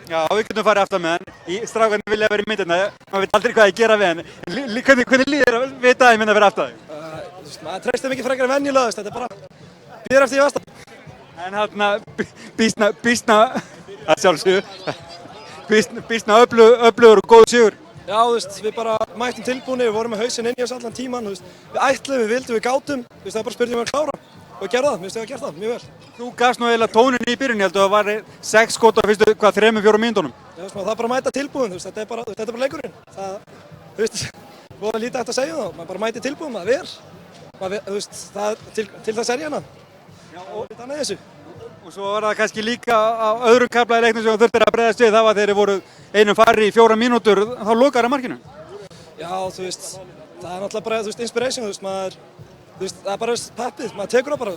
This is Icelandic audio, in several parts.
Já, við getum farið aftan með hann. Strákarnir vilja vera í myndina, maður veit aldrei hvað ég gera við hann. Hvernig líður að vita að ég mynda að vera aftan þig? Maður treystir mikið frekar en venjulega, þetta er bara býður eftir því vestan. En hérna, býstna, að sjálfsögðu, býstna öflugur og góð sigur. Já, við bara mættum tilbúinni, við vorum með hausinn inn í oss allan tíman, við ætluðum, við vildum, við gátum, það er bara spurning að klára og við gerðum það, við hefum gert það mjög vel. Þú gafst nú eiginlega tónin í byrjun, ég held að það var 6 skot á fyrstu, 3-4 mínútunum. Já, það er bara að mæta tilbúin, þetta er bara leikurinn. Voða lítið eftir að segja það, maður bara mæti tilbúin, maður til þess er ég hérna. Og þannig er þessu. Og svo var það kannski líka á öðrum kafla í leiknum sem þú þurftir að bregðast við, það var þegar þið voru einum færri í 4 mínútur, þá lokaði markinu. Já, það er náttúrulega bara, inspiration, það er bara peppið, maður tekur það bara,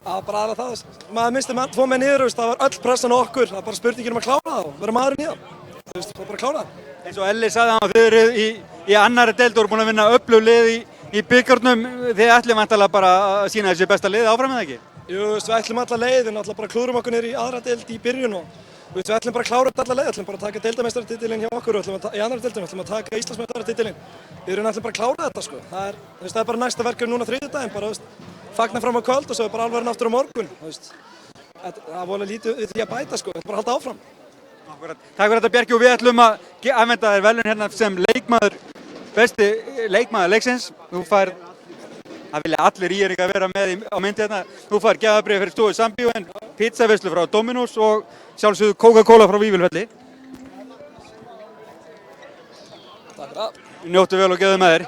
það var bara aðra það, maður misti 2 menn niður, það var öll pressan á okkur, það var bara spurningin að klára það og vera maðurinn í það, það var bara að klára það. Eins og Elli sagði að þið eru í annarri deild og eru búin að vinna öflug lið í bikarnum, þið ætlum væntanlega bara að sýna þessi besta lið áfram eða ekki? Jú, við ætlum alla leið, við náttúrulega bara klúrum okkur niður í aðra deild í byrjun og við ætlum bara að klára alla leið, við ætlum bara að taka deildameistaratitilinn hjá okkur og í annarri deildum, við ætlum að taka Íslandsmeistaratitilinn. Við ætlum bara að klára þetta sko. Það er bara næsta verkefni núna þriðjudaginn, bara fagna fram á kvöld og svo er bara alveg aftur á morgun. Það er volið lítið við því að bæta sko, við ætlum bara að halda áfram. Takk fyrir þetta Bjarki og við ætlum að afhenda þér verðlaun hérna sem besti leikmaður leiksins. Þú fær, það vilja allir íringar vera með á myndi hérna. Þú fær gjafabréf fyrir Stofu Sambíóin, pizzaveislu frá Dominos og sjálfsögðu Coca-Cola frá Vífilfelli. Takk fyrir það. Njóttu vel og geðu með þér.